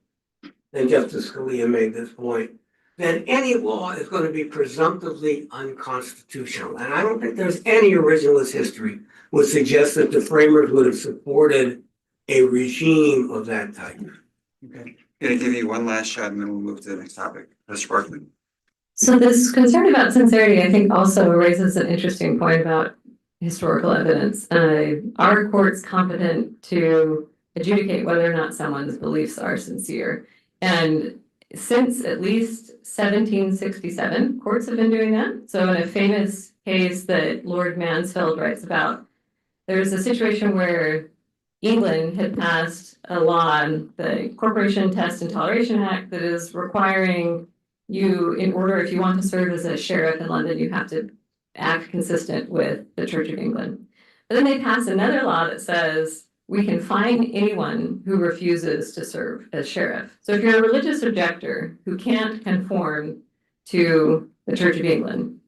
and Justice Scalia made this point, then any law is going to be presumptively unconstitutional. And I don't think there's any originalist history would suggest that the framers would have supported a regime of that type. Okay. Gonna give you one last shot and then we'll move to the next topic. Mr. Barkley. So this concern about sincerity, I think, also raises an interesting point about historical evidence. Are courts competent to adjudicate whether or not someone's beliefs are sincere? And since at least 1767, courts have been doing that. So in a famous case that Lord Mansfield writes about, there's a situation where England had passed a law, the Corporation Test and Toleration Act, that is requiring you, in order, if you want to serve as a sheriff in London, you have to act consistent with the Church of England. But then they passed another law that says we can fine anyone who refuses to serve as sheriff. So if you're a religious objector who can't conform to the Church of England,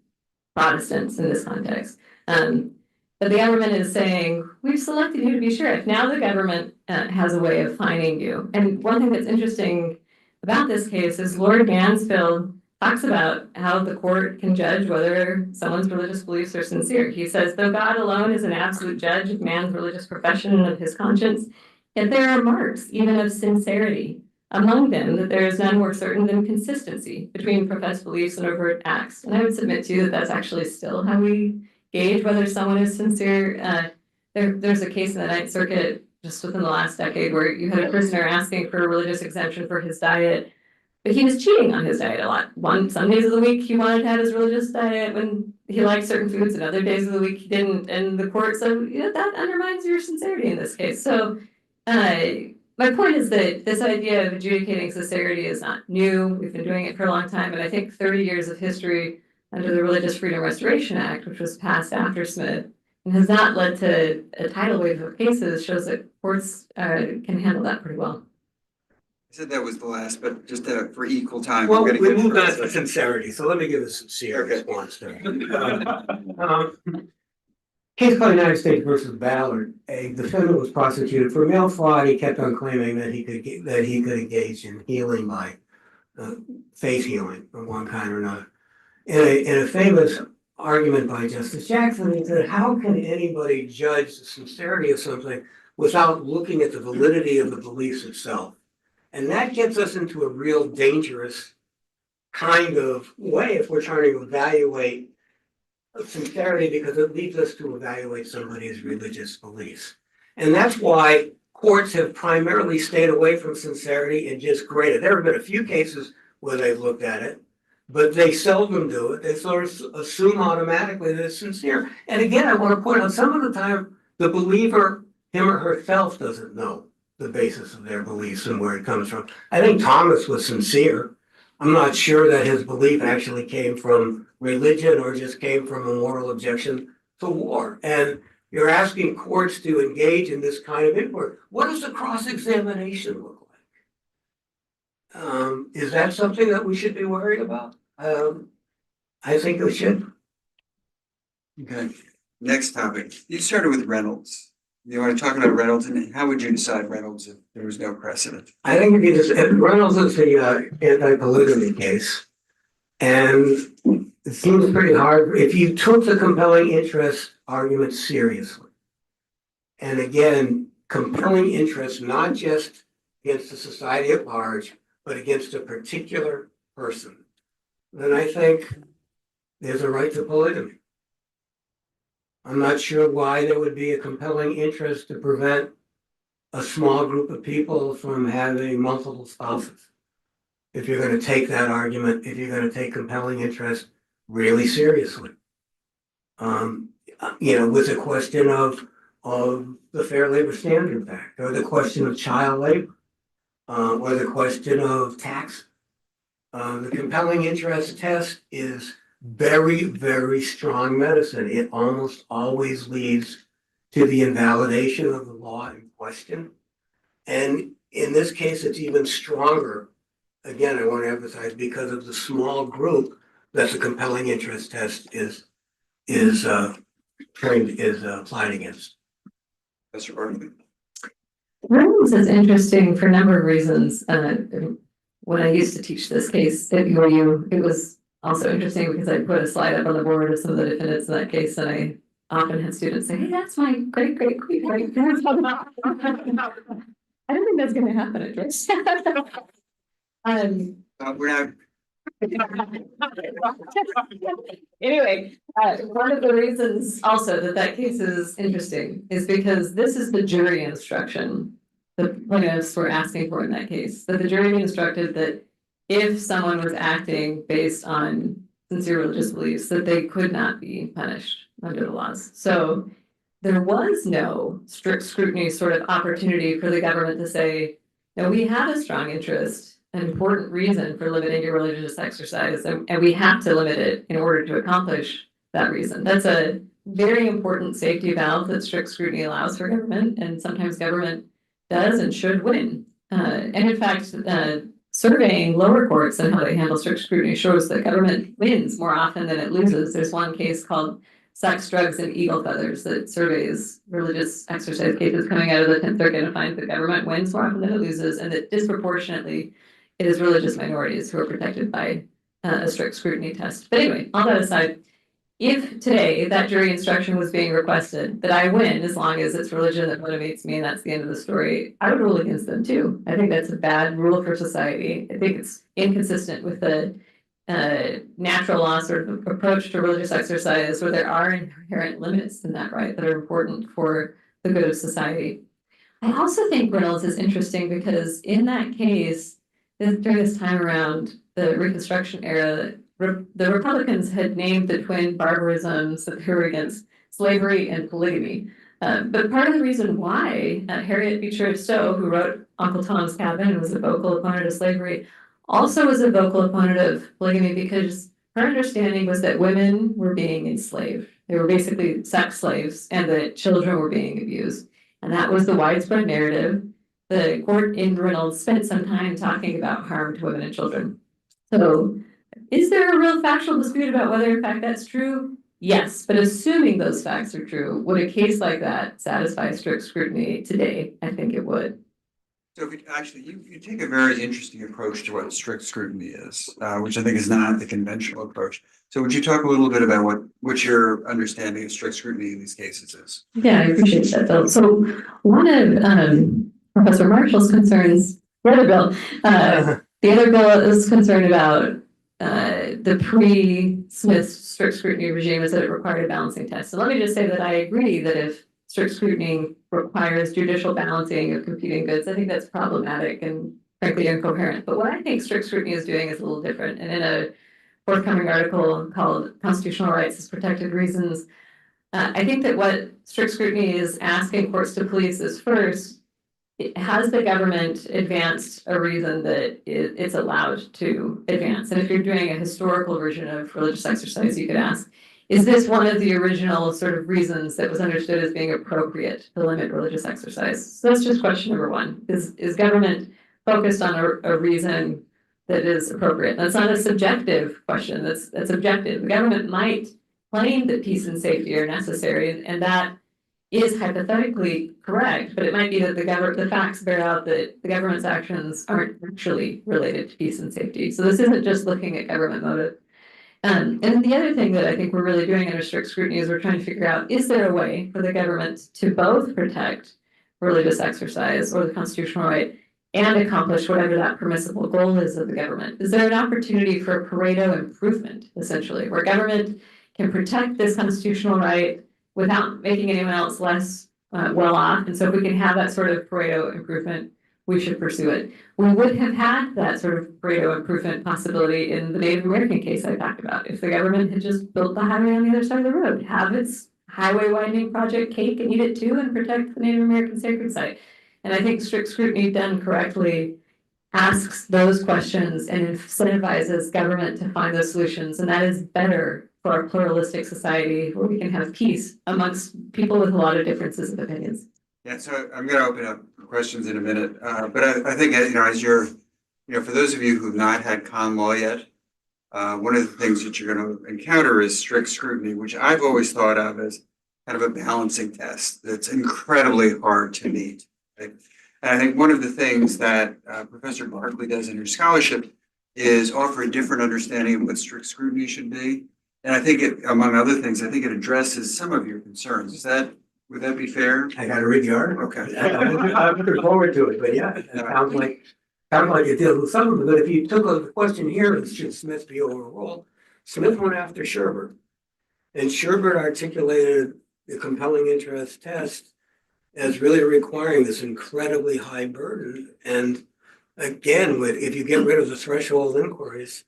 Protestants in this context, but the government is saying, we've selected you to be sheriff. Now the government has a way of fining you. And one thing that's interesting about this case is Lord Mansfield talks about how the court can judge whether someone's religious beliefs are sincere. He says, though God alone is an absolute judge of man's religious profession and of his conscience, yet there are marks even of sincerity among them, that there is none more certain than consistency between professed beliefs and overt acts. And I would submit to you that that's actually still how we gauge whether someone is sincere. There's a case in the Ninth Circuit just within the last decade where you had a prisoner asking for a religious exemption for his diet, but he was cheating on his diet a lot. Some days of the week he wanted to have his religious diet when he liked certain foods, and other days of the week he didn't. And the court said, yeah, that undermines your sincerity in this case. So my point is that this idea of adjudicating sincerity is not new. We've been doing it for a long time, and I think 30 years of history under the Religious Freedom Restoration Act, which was passed after Smith, and has not led to a tidal wave of cases, shows that courts can handle that pretty well. I said that was the last, but just for equal time. Well, we're we gonna get moved on to to sincerity, so let me give a sincere Okay. response there. Case called United States versus Ballard, a defendant was prosecuted for mail fraud. He kept on claiming that he could engage in healing by faith healing of one kind or another. In a famous argument by Justice Jackson, he said, how can anybody judge the sincerity of something without looking at the validity of the beliefs itself? And that gets us into a real dangerous kind of way if we're trying to evaluate sincerity, because it leads us to evaluate somebody's religious beliefs. And that's why courts have primarily stayed away from sincerity and just graded. There have been a few cases where they've looked at it, but they seldom do it. They sort of assume automatically that it's sincere. And again, I want to point out, some of the time, the believer, him or herself, doesn't know the basis of their beliefs and where it comes from. I think Thomas was sincere. I'm not sure that his belief actually came from religion or just came from a moral objection to war. And you're asking courts to engage in this kind of inquiry. What does the cross-examination look like? Is that something that we should be worried about? I think we should. Okay, next topic. You started with Reynolds. You want to talk about Reynolds, and how would you decide Reynolds if there was no precedent? I think if Reynolds is the anti-polygamy case, and it seems pretty hard if you took the compelling interest argument seriously. And again, compelling interest not just against the society at large, but against a particular person, then I think there's a right to polygamy. I'm not sure why there would be a compelling interest to prevent a small group of people from having multiple spouses. If you're going to take that argument, if you're going to take compelling interest really seriously. With the question of the Fair Labor Standards Act, or the question of child labor, or the question of tax. The compelling interest test is very, very strong medicine. It almost always leads to the invalidation of the law in question. And in this case, it's even stronger. Again, I want to emphasize, because of the small group that the compelling interest test is applied against. Mr. Barkley. Reynolds is interesting for a number of reasons. When I used to teach this case at UAU, it was also interesting because I put a slide up on the board of some of the defendants in that case, and I often had students say, hey, that's my great grandfather. I don't think that's going to happen at Georgetown. We're not. Anyway, one of the reasons also that case is interesting is because this is the jury instruction the plaintiffs were asking for in that case. That the jury instructed that if someone was acting based on sincere religious beliefs, that they could not be punished under the laws. So there was no strict scrutiny sort of opportunity for the government to say, no, we have a strong interest, an important reason for limiting your religious exercise, and we have to limit it in order to accomplish that reason. That's a very important safety valve that strict scrutiny allows for government, and sometimes government does and should win. And in fact, surveying lower courts and how they handle strict scrutiny shows that government wins more often than it loses. There's one case called Sex, Drugs, and Eagle Feathers that surveys religious exercise cases coming out of the 10th Circuit and finds that government wins more often than it loses, and that disproportionately it is religious minorities who are protected by a strict scrutiny test. But anyway, all that aside, if today that jury instruction was being requested that I win as long as it's religion that motivates me and that's the end of the story, I would rule against them too. I think that's a bad rule for society. I think it's inconsistent with the natural law sort of approach to religious exercise, where there are inherent limits in that right that are important for the good of society. I also think Reynolds is interesting because in that case, during this time around the Reconstruction era, the Republicans had named the twin barbarisms that they were against slavery and polygamy. But part of the reason why Harriet Beecher Stowe, who wrote Uncle Tom's Cabin and was a vocal opponent of slavery, also was a vocal opponent of polygamy because her understanding was that women were being enslaved. They were basically sex slaves and that children were being abused. And that was the widespread narrative. The court in Reynolds spent some time talking about harm to women and children. So is there a real factual dispute about whether in fact that's true? Yes, but assuming those facts are true, would a case like that satisfy strict scrutiny today? I think it would. So if you take a very interesting approach to what strict scrutiny is, which I think is not the conventional approach. So would you talk a little bit about what your understanding of strict scrutiny in these cases is? Yeah, I appreciate that, Bill. So one of Professor Marshall's concerns, the other bill is concerned about the pre-Smith strict scrutiny regime is that it required a balancing test. So let me just say that I agree that if strict scrutiny requires judicial balancing of competing goods, I think that's problematic and frankly incoherent. But what I think strict scrutiny is doing is a little different. And in a forthcoming article called Constitutional Rights as Protected Reasons, I think that what strict scrutiny is asking courts to police is first, has the government advanced a reason that it's allowed to advance? And if you're doing a historical version of religious exercise, you could ask, is this one of the original sort of reasons that was understood as being appropriate to limit religious exercise? So that's just question number one. Is government focused on a reason that is appropriate? That's not a subjective question, that's objective. The government might claim that peace and safety are necessary, and that is hypothetically correct, but it might be that the facts bear out that the government's actions aren't actually related to peace and safety. So this isn't just looking at government motive. And the other thing that I think we're really doing under strict scrutiny is we're trying to figure out, is there a way for the government to both protect religious exercise or the constitutional right and accomplish whatever that permissible goal is of the government? Is there an opportunity for Pareto improvement, essentially, where government can protect this constitutional right without making anyone else less well off? And so if we can have that sort of Pareto improvement, we should pursue it. We would have had that sort of Pareto improvement possibility in the Native American case I talked about. If the government had just built the highway on the other side of the road, have its highway widening project cake and eat it too, and protect the Native American sacred site. And I think strict scrutiny done correctly asks those questions and incentivizes government to find those solutions. And that is better for a pluralistic society where we can have peace amongst people with a lot of differences of opinions. Yeah, so I'm going to open up for questions in a minute, but I think as you're, for those of you who've not had con law yet, one of the things that you're going to encounter is strict scrutiny, which I've always thought of as kind of a balancing test that's incredibly hard to meet. Right? And I think one of the things that Professor Barkley does in her scholarship is offer a different understanding of what strict scrutiny should be. And I think it, among other things, I think it addresses some of your concerns. Would that be fair? I gotta read the article. Okay. I'm looking forward to it, but yeah, it sounds like it deals with some of it. But if you took the question here, is should Smith be overruled? Smith went after Sherbert, and Sherbert articulated the compelling interest test as really requiring this incredibly high burden. And again, if you get rid of the threshold inquiries,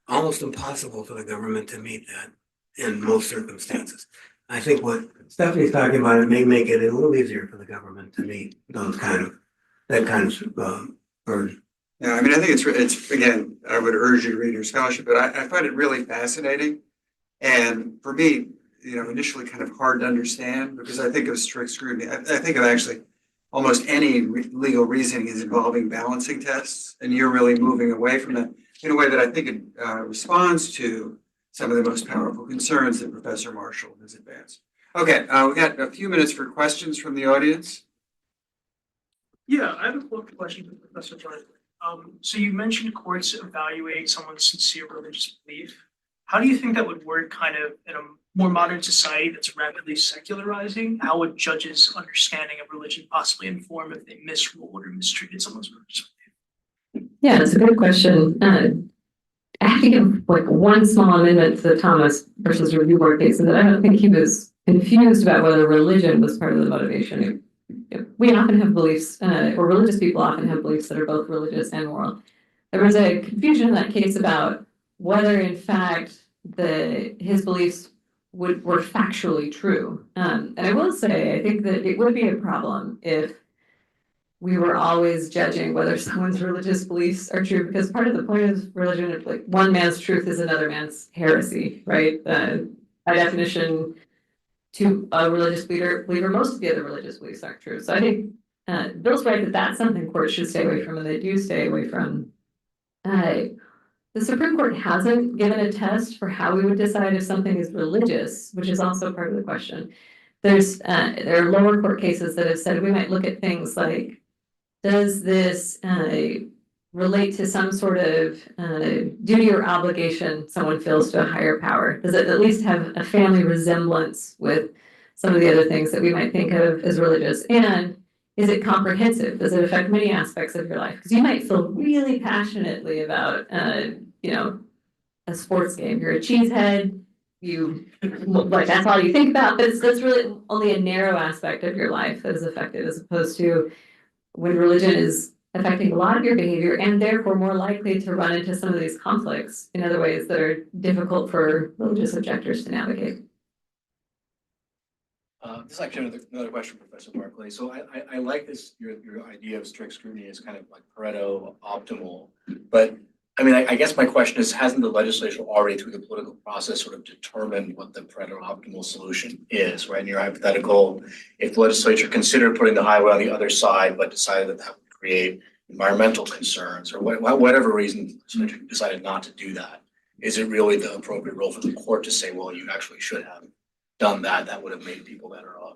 almost impossible for the government to meet that in most circumstances. I think what Stephanie's talking about, it may make it a little easier for the government to meet that kind of, burden. Yeah, I mean, I think it's, again, I would urge you to read your scholarship, but I find it really fascinating. And for me, initially kind of hard to understand because I think of strict scrutiny. I think of actually almost any legal reasoning is involving balancing tests. And you're really moving away from that in a way that I think it responds to some of the most powerful concerns that Professor Marshall has advanced. Okay, we got a few minutes for questions from the audience. Yeah, I have a quick question for Professor Barkley. So you mentioned courts evaluate someone's sincere religious belief. How do you think that would work kind of in a more modern society that's rapidly secularizing? How would judges' understanding of religion possibly inform if they misruled or mistreated someone's religious belief? Yeah, it's a good question. I have to give like one small amendment to the Thomas versus Review Board case, and that I don't think he was confused about whether religion was part of the motivation. We often have beliefs, or religious people often have beliefs that are both religious and moral. There was a confusion in that case about whether, in fact, his beliefs were factually true. And I will say, I think that it would be a problem if we were always judging whether someone's religious beliefs are true, because part of the point of religion is like one man's truth is another man's heresy, right? By definition, to a religious believer, most of the other religious beliefs aren't true. So I think Bill's right that that's something courts should stay away from, and they do stay away from. The Supreme Court hasn't given a test for how we would decide if something is religious, which is also part of the question. There are lower court cases that have said we might look at things like, does this relate to some sort of duty or obligation someone feels to a higher power? Does it at least have a family resemblance with some of the other things that we might think of as religious? And is it comprehensive? Does it affect many aspects of your life? Because you might feel really passionately about, a sports game. You're a cheesehead. You like that's all you think about, but that's really only a narrow aspect of your life that is affected, as opposed to when religion is affecting a lot of your behavior and therefore more likely to run into some of these conflicts in other ways that are difficult for religious objectors to navigate. This is actually another question, Professor Barkley. So I like this, your idea of strict scrutiny is kind of like Pareto optimal. But I mean, I guess my question is, hasn't the legislature already through the political process sort of determined what the Pareto optimal solution is, right? In your hypothetical, if the legislature considered putting the highway on the other side, but decided that would create environmental concerns or whatever reason the legislature decided not to do that, is it really the appropriate role for the court to say, well, you actually should have done that, that would have made people better off?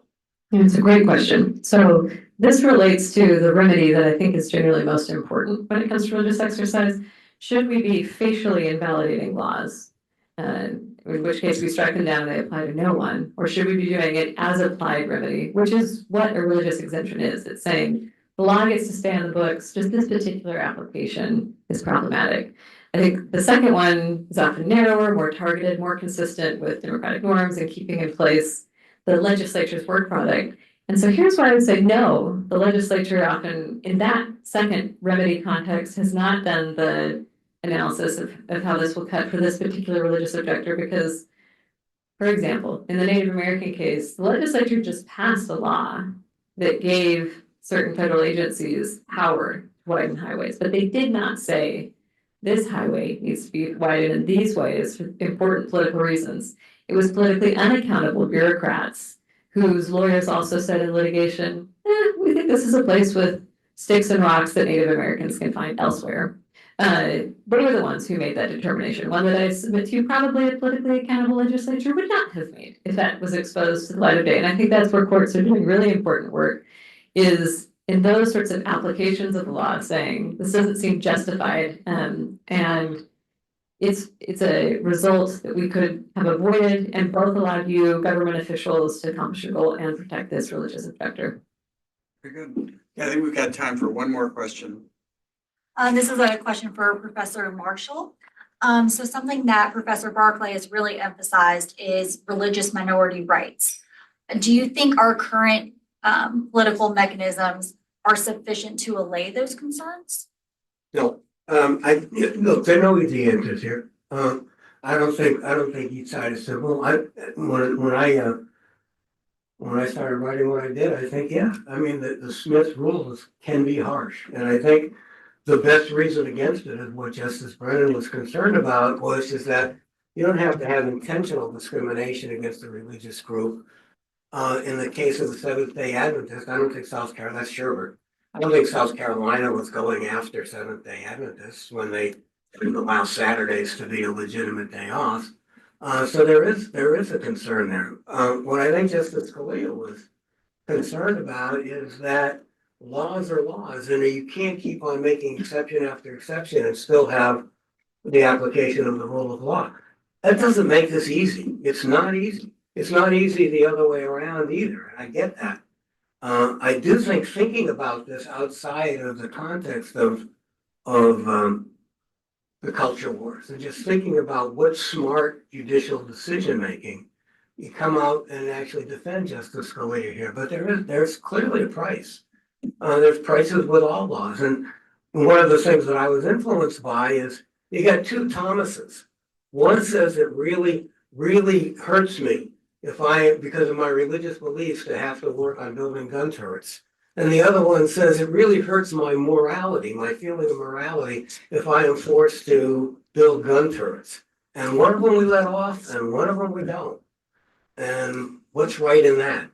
It's a great question. So this relates to the remedy that I think is generally most important when it comes to religious exercise. Should we be facially invalidating laws, in which case we strike them down and they apply to no one, or should we be doing it as applied remedy, which is what a religious exemption is. It's saying the law gets to stay on the books, just this particular application is problematic. I think the second one is often narrower, more targeted, more consistent with democratic norms and keeping in place the legislature's work product. And so here's why I would say no, the legislature often in that second remedy context has not done the analysis of how this will cut for this particular religious objector, because, for example, in the Native American case, the legislature just passed a law that gave certain federal agencies power to widen highways, but they did not say this highway needs to be widened in these ways for important political reasons. It was politically unaccountable bureaucrats whose lawyers also said in litigation, we think this is a place with sticks and rocks that Native Americans can find elsewhere. They were the ones who made that determination, one that I submit to you probably a politically accountable legislature would not have made if that was exposed to the light of day. And I think that's where courts are doing really important work, is in those sorts of applications of the law saying this doesn't seem justified, and it's a result that we could have avoided and both allowed you government officials to accomplish your goal and protect this religious objector. Very good. Yeah, I think we've got time for one more question. This is a question for Professor Marshall. So something that Professor Barkley has really emphasized is religious minority rights. Do you think our current political mechanisms are sufficient to allay those concerns? No, look, there are no easy answers here. I don't think each side is simple. When I when I started writing what I did, I think, yeah, I mean, the Smith rules can be harsh. And I think the best reason against it is what Justice Brennan was concerned about was is that you don't have to have intentional discrimination against a religious group. In the case of the Seventh-day Adventists, I don't think South Carolina, that's Sherbert. I don't think South Carolina was going after Seventh-day Adventists when they didn't allow Saturdays to be a legitimate day off. So there is a concern there. What I think Justice Scalia was concerned about is that laws are laws, and you can't keep on making exception after exception and still have the application of the rule of law. That doesn't make this easy. It's not easy. It's not easy the other way around either, and I get that. I do think thinking about this outside of the context of the culture wars and just thinking about what's smart judicial decision making, you come out and actually defend Justice Scalia here. But there's clearly a price. There's prices with all laws, and one of the things that I was influenced by is you got two Thomases. One says it really hurts me if because of my religious beliefs, to have to work on building gun turrets. And the other one says it really hurts my morality, my feeling of morality, if I am forced to build gun turrets. And one of them we let off, and one of them we don't. And what's right in that?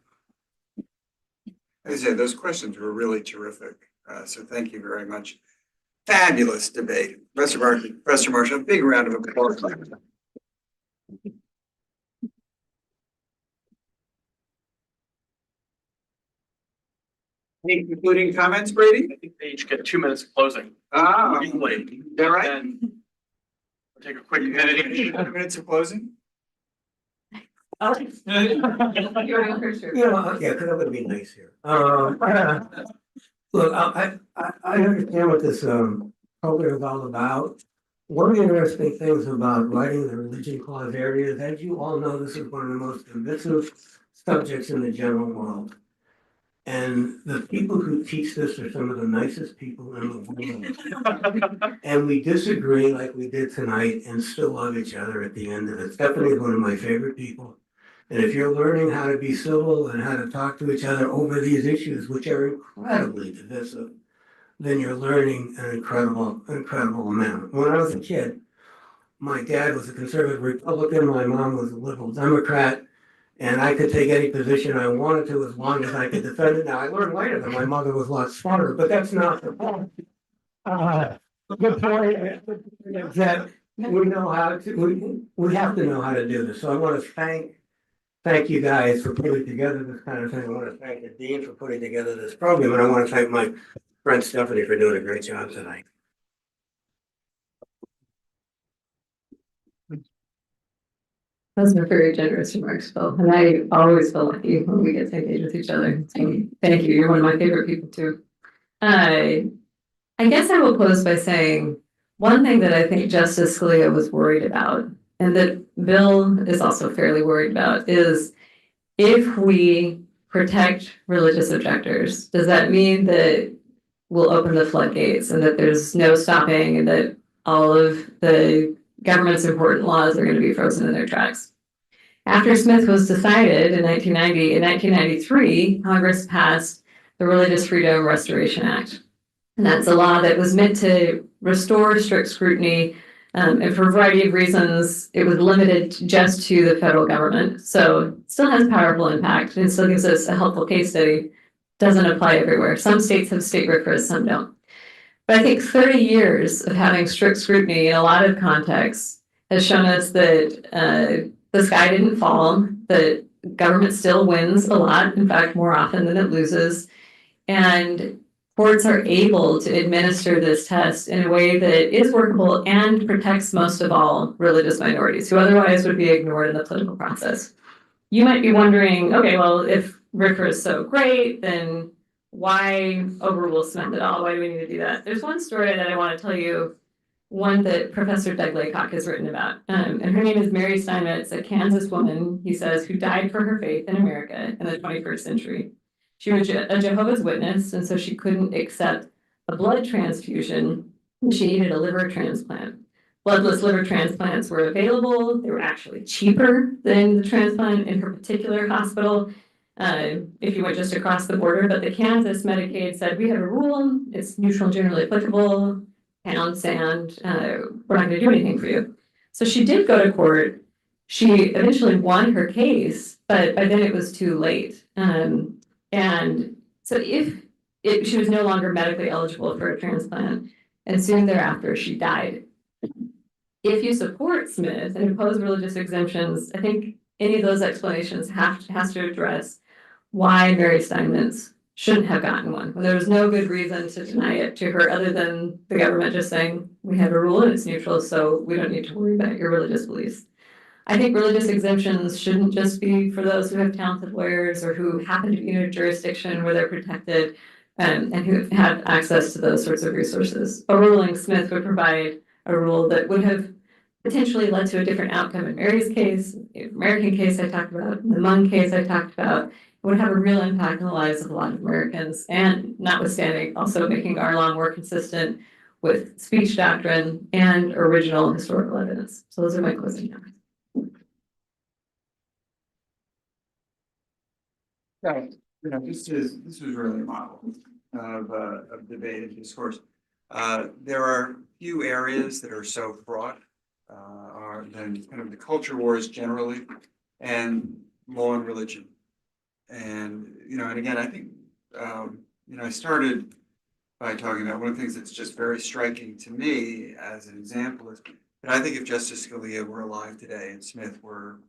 As I said, those questions were really terrific. So thank you very much. Fabulous debate. Professor Barkley, Professor Marshall, big round of applause. Any concluding comments, Brady? I think they each get 2 minutes of closing. Equally. Is that right? And we'll take a quick minute each. 2 minutes of closing? Oh. You're right, for sure. Yeah, because I'm gonna be nice here. Look, I understand what this program is all about. One of the interesting things about writing the religion clause area is, as you all know, this is one of the most divisive subjects in the general world. And the people who teach this are some of the nicest people in the world. And we disagree like we did tonight and still love each other at the end of it. Stephanie is one of my favorite people. And if you're learning how to be civil and how to talk to each other over these issues, which are incredibly divisive, then you're learning an incredible amount. When I was a kid, my dad was a conservative Republican, my mom was a liberal Democrat, and I could take any position I wanted to as long as I could defend it. Now, I learned later that my mother was a lot smarter, but that's not the point. The point is that we know how to, we have to know how to do this. So I want to thank you guys for putting together this kind of thing. I want to thank the dean for putting together this program, and I want to thank my friend Stephanie for doing a great job tonight. Those are very generous remarks, Phil, and I always feel lucky when we get to engage with each other. So thank you. You're one of my favorite people too. I guess I will close by saying one thing that I think Justice Scalia was worried about, and that Bill is also fairly worried about, is if we protect religious objectors, does that mean that we'll open the floodgates and that there's no stopping and that all of the government's important laws are going to be frozen in their tracks? After Smith was decided in 1993, Congress passed the Religious Freedom Restoration Act. And that's a law that was meant to restore strict scrutiny. And for a variety of reasons, it was limited just to the federal government. So it still has powerful impact and still gives us a helpful case study. Doesn't apply everywhere. Some states have state RCRAs, some don't. But I think 30 years of having strict scrutiny in a lot of contexts has shown us that the sky didn't fall, that government still wins a lot, in fact, more often than it loses. And courts are able to administer this test in a way that is workable and protects most of all religious minorities who otherwise would be ignored in the political process. You might be wondering, okay, well, if RCRA is so great, then why overrule Smith at all? Why do we need to do that? There's one story that I want to tell you, one that Professor Doug Laycock has written about. And her name is Mary Steinmetz, a Kansas woman, he says, who died for her faith in America in the 21st century. She was a Jehovah's Witness, and so she couldn't accept a blood transfusion. She needed a liver transplant. Bloodless liver transplants were available. They were actually cheaper than the transplant in her particular hospital. if you went just across the border, but the Kansas Medicaid said, we have a rule, it's neutral and generally applicable, pound sand, we're not gonna do anything for you. So she did go to court. She eventually won her case, but by then it was too late. And so if she was no longer medically eligible for a transplant, and soon thereafter she died. If you support Smith and oppose religious exemptions, I think any of those explanations has to address why Mary Steinmetz shouldn't have gotten one. There was no good reason to deny it to her other than the government just saying, we have a rule and it's neutral, so we don't need to worry about your religious beliefs. I think religious exemptions shouldn't just be for those who have talented lawyers or who happen to be in a jurisdiction where they're protected and who have access to those sorts of resources. Overruling Smith would provide a rule that would have potentially led to a different outcome in Mary's case, the American case I talked about, the Mung case I talked about, would have a real impact on the lives of a lot of Americans, and notwithstanding, also making our law more consistent with speech doctrine and original historical evidence. So those are my closing comments. So, this is really a model of debate and discourse. There are few areas that are so fraught, than kind of the culture wars generally, and law and religion. And, and again, I think, I started by talking about one of the things that's just very striking to me as an example is that I think if Justice Scalia were alive today and Smith were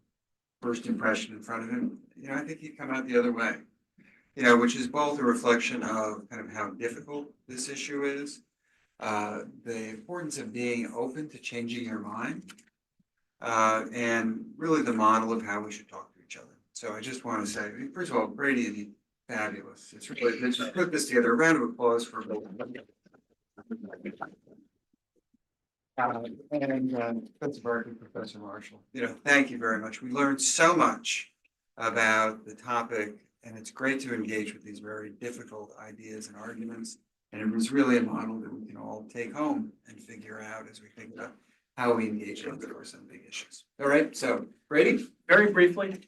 first impression in front of him, I think he'd come out the other way, which is both a reflection of kind of how difficult this issue is, the importance of being open to changing your mind, and really the model of how we should talk to each other. So I just want to say, first of all, Brady and fabulous. It's really, let's just put this together. A round of applause for both. Professor Barkley, Professor Marshall, thank you very much. We learned so much about the topic, and it's great to engage with these very difficult ideas and arguments. And it was really a model that we can all take home and figure out as we think about how we engage in some big issues. All right, so Brady? Very briefly,